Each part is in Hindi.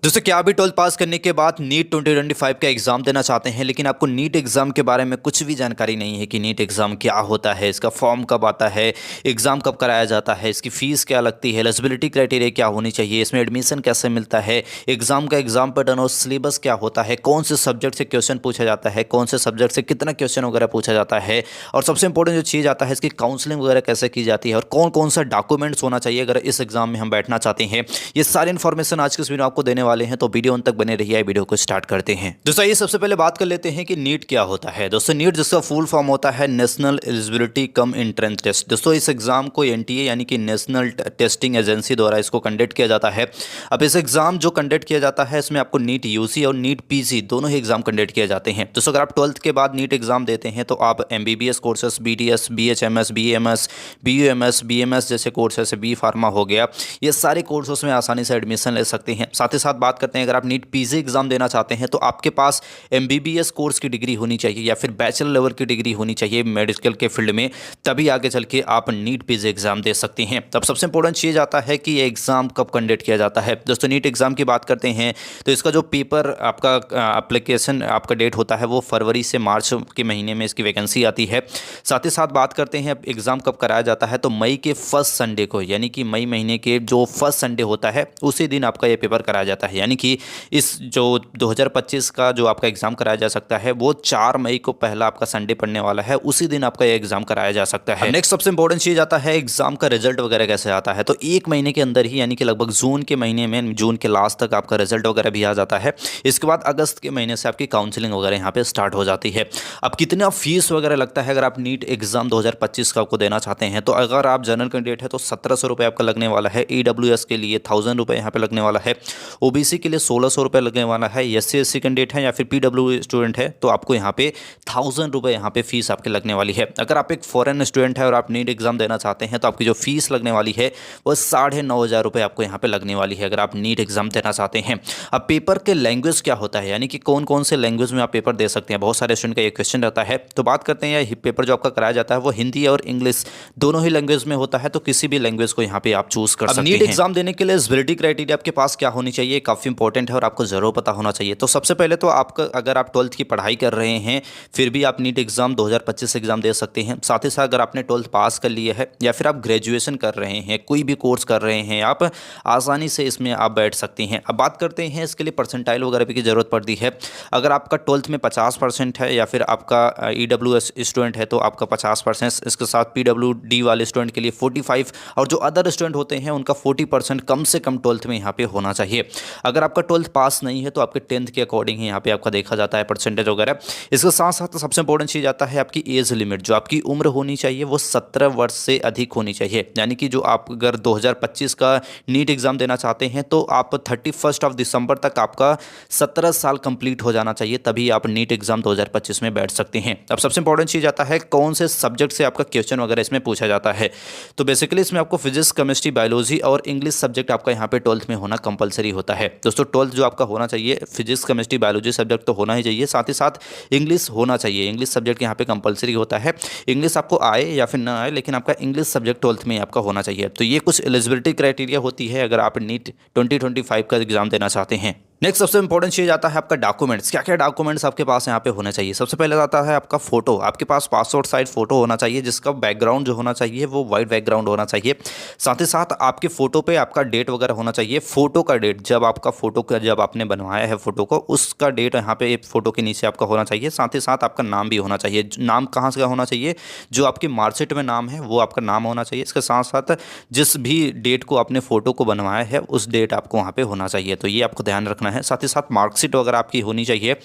दोस्तों क्या अभी 12th पास करने के बाद नीट 2025 का एग्ज़ाम देना चाहते हैं, लेकिन आपको नीट एग्ज़ाम के बारे में कुछ भी जानकारी नहीं है कि नीट एग्ज़ाम क्या होता है, इसका फॉर्म कब आता है, एग्ज़ाम कब कराया जाता है, इसकी फ़ीस क्या लगती है, एलिजिबिलिटी क्राइटेरिया क्या होनी चाहिए, इसमें एडमिशन कैसे मिलता है, एग्ज़ाम का एग्ज़ाम पैटर्न और सिलेबस क्या होता है, कौन से सब्जेक्ट से क्वेश्चन पूछा जाता है, कौन से सब्जेक्ट से कितना क्वेश्चन वगैरह पूछा जाता है, और सबसे इंपॉर्टेंट जो चीज़ आता है इसकी काउंसलिंग वगैरह कैसे की जाती है और कौन कौन सा डॉक्यूमेंट्स होना चाहिए अगर इस एग्ज़ाम में हम बैठना चाहते हैं। ये सारी इन्फॉर्मेशन आज के इस वीडियो आपको देने वाले हैं, तो वीडियो तक बने रहिए। वीडियो को स्टार्ट करते हैं। दोस्तों ये सबसे पहले बात कर लेते हैं कि नीट क्या होता है। दोस्तों नीट जिसका फुल फॉर्म होता है national eligibility cum entrance test. दोस्तों इस एग्जाम को एनटीए यानी कि नेशनल टेस्टिंग एजेंसी द्वारा इसको कंडक्ट किया जाता है। अब इस एग्जाम जो कंडक्ट किया जाता है इसमें आपको नीट यूसी और नीट पीजी दोनों ही एग्जाम कंडक्ट किए जाते हैं। दोस्तों अगर आप 12th के बाद नीट एग्जाम देते हैं तो आप MBBS courses, BDS, BHMS, BMS, BUMS, BMS जैसे कोर्सेस, बी फार्मा हो गया, ये सारे कोर्सेस में आसानी से एडमिशन ले सकते हैं। साथ ही साथ बात करते हैं अगर आप नीट पीजी एग्जाम देना चाहते हैं तो आपके पास एमबीबीएस कोर्स की डिग्री होनी चाहिए या फिर बैचलर लेवल की डिग्री होनी चाहिए मेडिकल के फील्ड में, तभी आगे चल के आप नीट पीजी एग्जाम दे सकते हैं। तब सबसे इंपॉर्टेंट चीज़ आता है कि ये एग्जाम कब कंडक्ट किया जाता है। दोस्तों नीट एग्जाम की बात करते हैं तो इसका जो पेपर आपका एप्लीकेशन आपका डेट होता है वो फरवरी से मार्च के महीने में इसकी वैकेंसी आती है। साथ ही साथ बात करते हैं एग्जाम कब कराया जाता है तो मई के फर्स्ट संडे को, यानी कि मई महीने के जो फर्स्ट संडे होता है उसी दिन आपका ये पेपर कराया जाता है। यानी कि इस जो 2025 का जो आपका एग्जाम कराया जा सकता है वो 4 मई को पहला आपका संडे पड़ने वाला है, उसी दिन आपका ये एग्जाम कराया जा सकता है। नेक्स्ट सबसे इंपॉर्टेंट चीज आता है एग्जाम का रिजल्ट वगैरह कैसे आता है। तो एक महीने के अंदर ही, यानी कि लगभग जून के महीने में, जून के लास्ट तक आपका रिजल्ट वगैरह भी आ जाता है। इसके बाद अगस्त के महीने से आपकी काउंसलिंग वगैरह यहाँ पे स्टार्ट हो जाती है। अब कितना फीस वगैरह लगता है अगर आप नीट एग्जाम 2025 का आपको देना चाहते हैं तो अगर आप जनरल कैंडिडेट है तो 1700 रुपये आपका लगने वाला है। ईडब्ल्यूएस के लिए 1000 रुपये यहाँ पे लगने वाला है। ओबीसी के लिए 1600 रुपये लगने वाला है। एससी कैंडिडेट है या फिर पीडब्ल्यू स्टूडेंट है तो आपको यहाँ पे 1000 रुपये यहाँ पे फीस आपके लगने वाली है। अगर आप एक फॉरेन स्टूडेंट है और आप नीट एग्जाम देना चाहते हैं तो आपकी जो फीस लगने वाली है वो 9500 रुपये आपको यहाँ पे लगने वाली है अगर आप नीट एग्जाम देना चाहते हैं। अब पेपर के लैंग्वेज क्या होता है, यानी कि कौन कौन से लैंग्वेज में आप पेपर दे सकते हैं, बहुत सारे स्टूडेंट का ये क्वेश्चन रहता है। तो बात करते हैं ये पेपर जो आपका कराया जाता है वो हिंदी और इंग्लिश दोनों ही लैंग्वेज में होता है, तो किसी भी लैंग्वेज को यहाँ पे आप चूज कर सकते हैं। नीट एग्जाम देने के लिए एलिजिबिलिटी क्राइटेरिया आपके पास क्या होनी चाहिए, काफी इंपॉर्टेंट है और आपको जरूर पता होना चाहिए। तो सबसे पहले तो आपका अगर आप 12th की पढ़ाई कर रहे हैं फिर भी आप नीट एग्जाम 2025 एग्जाम दे सकते हैं। साथ ही साथ अगर आपने 12th पास कर लिया है या फिर आप ग्रेजुएशन कर रहे हैं, कोई भी कोर्स कर रहे हैं, आप आसानी से इसमें आप बैठ सकते हैं। अब बात करते हैं इसके लिए परसेंटाइल वगैरह की जरूरत पड़ती है। अगर आपका 12th में 50% है या फिर आपका ईडब्ल्यूएस स्टूडेंट है तो आपका 50%, इसके साथ पीडब्ल्यूडी वाले स्टूडेंट के लिए 45, और जो अदर स्टूडेंट होते हैं उनका 40% कम से कम 12th में यहाँ पे होना चाहिए। अगर आपका 12th पास नहीं है तो आपके 10th के अकॉर्डिंग ही यहाँ पे आपका देखा जाता है परसेंटेज वगैरह। इसके साथ साथ सबसे इंपॉर्टेंट चीज़ आता है आपकी एज लिमिट, जो आपकी उम्र होनी चाहिए वो 17 वर्ष से अधिक होनी चाहिए। यानी कि जो आप अगर 2025 का नीट एग्जाम देना चाहते हैं तो आप 31 दिसंबर तक आपका 17 साल कंप्लीट हो जाना चाहिए, तभी आप नीट एग्जाम 2025 में बैठ सकते हैं। अब सबसे इंपॉर्टेंट चीज़ आता है कौन से सब्जेक्ट से आपका क्वेश्चन वगैरह इसमें पूछा जाता है। तो बेसिकली इसमें आपको फिजिक्स, केमिस्ट्री, बायोलॉजी और इंग्लिश सब्जेक्ट आपका यहाँ पे 12th में होना कंपलसरी होता है। दोस्तों 12th जो आपका होना चाहिए, फिजिक्स, केमिस्ट्री, बायोलॉजी सब्जेक्ट तो होना ही चाहिए, साथ ही साथ इंग्लिश होना चाहिए। इंग्लिश सब्जेक्ट यहाँ पे कंपलसरी होता है। इंग्लिश आपको आए या फिर ना आए लेकिन आपका इंग्लिश सब्जेक्ट 12th में आपका होना चाहिए। तो ये कुछ एलिजिबिलिटी क्राइटेरिया होती है अगर आप नीट 2025 का एग्जाम देना चाहते हैं। नेक्स्ट सबसे इंपॉर्टेंट चीज आता है आपका डॉक्यूमेंट्स। क्या क्या डॉक्यूमेंट्स आपके पास यहाँ पे होने चाहिए। सबसे पहले आता है आपका फोटो। आपके पास पासपोर्ट साइज फोटो होना चाहिए जिसका बैकग्राउंड जो होना चाहिए वो वाइट बैकग्राउंड होना चाहिए। साथ ही साथ आपके फोटो पे आपका डेट वगैरह होना चाहिए। फोटो का डेट, जब आपका फोटो का जब आपने बनवाया है फोटो को, उसका डेट यहाँ पे फोटो के नीचे आपका होना चाहिए। साथ ही साथ आपका नाम भी होना चाहिए। नाम कहाँ से होना चाहिए, जो आपकी मार्कशीट में नाम है वो आपका नाम होना चाहिए। इसके साथ साथ जिस भी डेट को आपने फोटो को बनवाया है उस डेट आपको वहाँ पे होना चाहिए, तो ये आपको ध्यान रखना है। साथ ही साथ मार्कशीट वगैरह आपकी होनी चाहिए।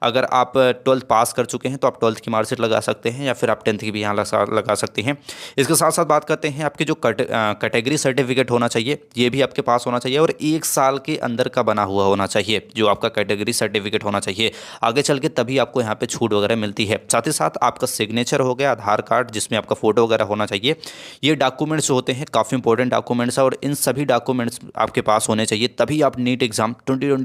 अगर आप 12th पास कर चुके हैं तो आप 12th की मार्कशीट लगा सकते हैं या फिर आप 10th की भी यहाँ लगा सकते हैं। इसके साथ साथ बात करते हैं आपके जो कैटेगरी सर्टिफिकेट होना चाहिए, ये भी आपके पास होना चाहिए और 1 साल के अंदर का बना हुआ होना चाहिए जो आपका कैटेगरी सर्टिफिकेट होना चाहिए। आगे चल के तभी आपको यहाँ पे छूट वगैरह मिलती है। साथ ही साथ आपका सिग्नेचर हो गया, आधार कार्ड जिसमें आपका फोटो वगैरह होना चाहिए। ये डॉक्यूमेंट्स होते हैं काफ़ी इंपॉर्टेंट डॉक्यूमेंट्स है और इन सभी डॉक्यूमेंट्स आपके पास होने चाहिए, तभी आप नीट एग्जाम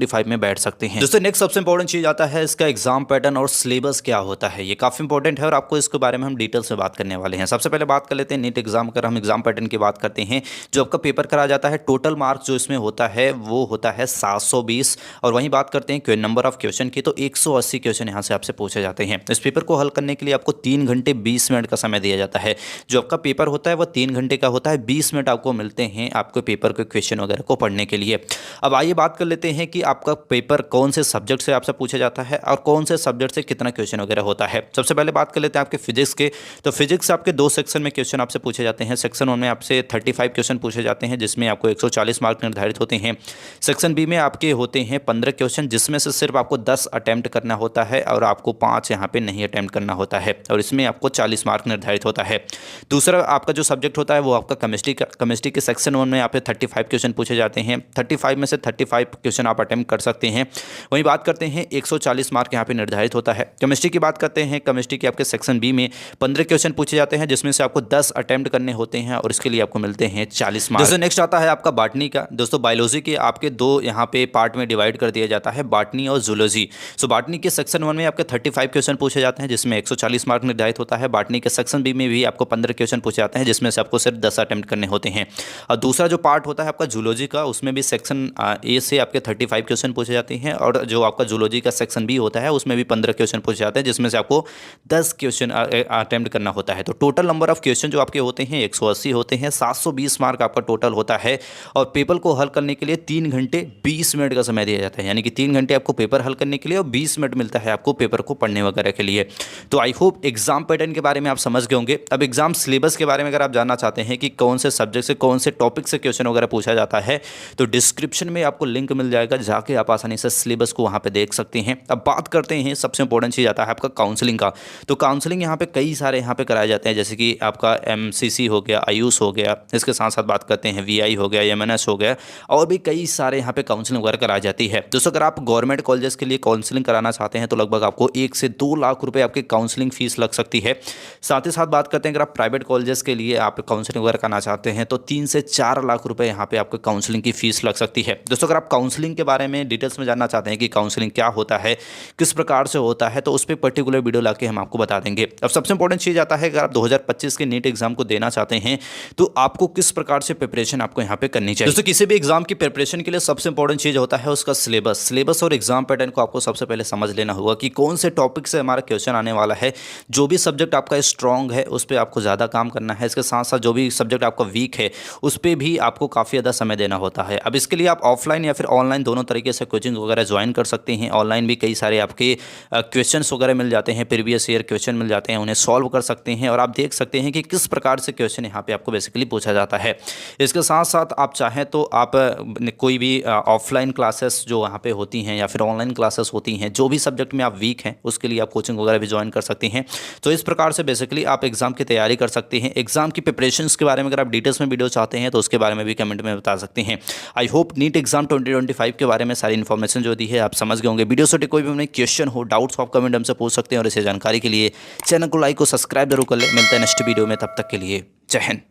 2025 में बैठ सकते हैं। दोस्तों नेक्स्ट सबसे इंपॉर्टेंट चीज आता है इसका एग्जाम पैटर्न और सिलेबस क्या होता है। ये काफी इंपॉर्टेंट है और आपको इसके बारे में हम डिटेल्स में बात करने वाले हैं। सबसे पहले बात कर लेते हैं नीट एग्जाम। अगर हम एग्जाम पैटर्न की बात करते हैं, जो आपका पेपर करा जाता है, टोटल मार्क्स जो इसमें होता है वो होता है 720। और वहीं बात करते हैं नंबर ऑफ क्वेश्चन की, तो 180 क्वेश्चन यहाँ से आपसे पूछे जाते हैं। इस पेपर को हल करने के लिए आपको 3 घंटे 20 मिनट का समय दिया जाता है। जो आपका पेपर होता है वो 3 घंटे का होता है, 20 मिनट आपको मिलते हैं आपको पेपर के क्वेश्चन वगैरह को पढ़ने के लिए। अब आइए बात कर लेते हैं कि आपका पेपर कौन से सब्जेक्ट से आपसे पूछा जाता है और कौन से सब्जेक्ट से कितना क्वेश्चन वगैरह होता है। सबसे पहले बात कर लेते हैं आपके फिजिक्स के। तो फिजिक्स आपके 2 सेक्शन में क्वेश्चन आपसे पूछे जाते हैं। सेक्शन 1 में आपसे 35 क्वेश्चन पूछे जाते हैं, जिसमें आपको 140 मार्क निर्धारित होते हैं। सेक्शन बी में आपके होते हैं 15 क्वेश्चन, जिसमें से सिर्फ आपको 10 अटेम्प्ट करना होता है और आपको 5 यहाँ पे नहीं अटेम्प्ट करना होता है, और इसमें आपको 40 मार्क निर्धारित होता है। दूसरा आपका जो सब्जेक्ट होता है वो आपका केमिस्ट्री के सेक्शन 1 में आप 35 क्वेश्चन पूछे जाते हैं। 35 में से 35 क्वेश्चन आप अटेम्प्ट कर सकते हैं। वहीं बात करते हैं 140 मार्क यहाँ पे निर्धारित होता है। केमिस्ट्री की बात करते हैं, केमिस्ट्री के आपके सेक्शन बी में 15 क्वेश्चन पूछे जाते हैं, जिसमें से आपको 10 अटेम्प्ट करने होते हैं और इसके लिए आपको मिलते हैं 40 मार्क। दोस्तों नेक्स्ट आता है आपका बॉटनी का। दोस्तों बायोलॉजी के आपके 2 यहाँ पे पार्ट में डिवाइड कर दिया जाता है, बॉटनी और जूलॉजी। सो बॉटनी के सेक्शन 1 में आपके 35 क्वेश्चन पूछे जाते हैं, जिसमें 140 मार्क निर्धारित होता है। बॉटनी के सेक्शन बी में भी आपको 15 क्वेश्चन पूछे जाते हैं, जिसमें से आपको सिर्फ 10 अटेम्प्ट करने होते हैं। और दूसरा जो पार्ट होता है आपका जूलॉजी का, उसमें भी सेक्शन ए से आपके 35 क्वेश्चन पूछे जाते हैं, और जो आपका जूलॉजी का सेक्शन बी होता है उसमें भी 15 क्वेश्चन पूछे जाते हैं, जिसमें से आपको 10 क्वेश्चन अटेम्प्ट करना होता है। तो टोटल नंबर ऑफ क्वेश्चन जो आपके होते हैं 180 होते हैं। 720 मार्क आपका टोटल होता है, और पेपर को हल करने के लिए 3 घंटे 20 मिनट का समय दिया जाता है। यानी कि 3 घंटे आपको पेपर हल करने के लिए और 20 मिनट मिलता है आपको पेपर को पढ़ने वगैरह के लिए। तो आई होप एग्जाम पैटर्न के बारे में आप समझ गए होंगे। अब एग्जाम सिलेबस के बारे में अगर आप जानना चाहते हैं कि कौन से सब्जेक्ट से कौन से टॉपिक से क्वेश्चन वगैरह पूछा जाता है, तो डिस्क्रिप्शन में आपको लिंक मिल जाएगा, जाके आप आसानी से सिलेबस को वहाँ पे देख सकते हैं। अब बात करते हैं सबसे इंपॉर्टेंट चीज़ आता है आपका काउंसलिंग का। तो काउंसलिंग यहाँ पे कई सारे यहाँ पे कराए जाते हैं, जैसे कि आपका MCC हो गया, आयुष हो गया, इसके साथ साथ बात करते हैं VI हो गया, MNS हो गया, और भी कई सारे यहाँ पे काउंसलिंग वगैरह कराई जाती है। दोस्तों अगर आप गवर्नमेंट कॉलेजेस के लिए काउंसलिंग कराना चाहते हैं तो लगभग आपको 1 से 2 लाख रुपए आपकी काउंसलिंग फीस लग सकती है। साथ ही साथ बात करते हैं अगर आप प्राइवेट कॉलेजेस के लिए आप काउंसलिंग वगैरह कराना चाहते हैं तो 3 से 4 लाख रुपए यहाँ पे आपको काउंसलिंग की फीस लग सकती है। दोस्तों अगर आप काउंसलिंग के बारे में डिटेल्स में जानना चाहते हैं कि काउंसलिंग क्या होता है, किस प्रकार से होता है, तो उस पर पर्टिकुलर वीडियो लाके हम आपको बता देंगे। अब सबसे इंपॉर्टेंट चीज़ आता है, अगर आप 2025 के नीट एग्जाम को देना चाहते हैं तो आपको किस प्रकार से प्रिपरेशन आपको यहाँ पे करनी चाहिए। दोस्तों किसी भी एग्जाम की प्रिपरेशन के लिए सबसे इंपॉर्टेंट चीज़ होता है उसका सिलेबस और एग्जाम पैटर्न को आपको सबसे पहले समझ लेना होगा कि कौन से टॉपिक से हमारा क्वेश्चन आने वाला है। जो भी सब्जेक्ट आपका स्ट्रॉन्ग है उस पर आपको ज़्यादा काम करना है। इसके साथ साथ जो भी सब्जेक्ट आपका वीक है उस पर भी आपको काफ़ी ज़्यादा समय देना होता है। अब इसके लिए आप ऑफलाइन या फिर ऑनलाइन दोनों तरीके से कोचिंग वगैरह ज्वाइन कर सकते हैं। ऑनलाइन भी कई सारे आपके क्वेश्चंस वगैरह मिल जाते हैं, प्रीवियस ईयर क्वेश्चन मिल जाते हैं, उन्हें सॉल्व कर सकते हैं और आप देख सकते हैं कि किस प्रकार से क्वेश्चन यहाँ पे आपको बेसिकली पूछा जाता है। इसके साथ साथ आप चाहें तो आप कोई भी ऑफलाइन क्लासेस जो वहाँ पे होती हैं या फिर ऑनलाइन क्लासेस होती हैं, जो भी सब्जेक्ट में आप वीक हैं उसके लिए आप कोचिंग वगैरह भी ज्वाइन कर सकते हैं। तो इस प्रकार से बेसिकली आप एग्जाम की तैयारी कर सकते हैं। एग्जाम की प्रिपरेशंस के बारे में अगर आप डिटेल्स में वीडियो चाहते हैं तो उसके बारे में भी कमेंट में बता सकते हैं। आई होप नीट एग्जाम 2025 के बारे में सारी इन्फॉर्मेशन जो दी है आप समझ गए होंगे। वीडियो से कोई भी क्वेश्चन हो, डाउट्स हो, आप कमेंट हमसे पूछ सकते हैं। और इसे जानकारी के लिए चैनल को लाइक और सब्सक्राइब जरूर कर ले। मिलते हैं नेक्स्ट वीडियो में, तब तक के लिए जय हिंद।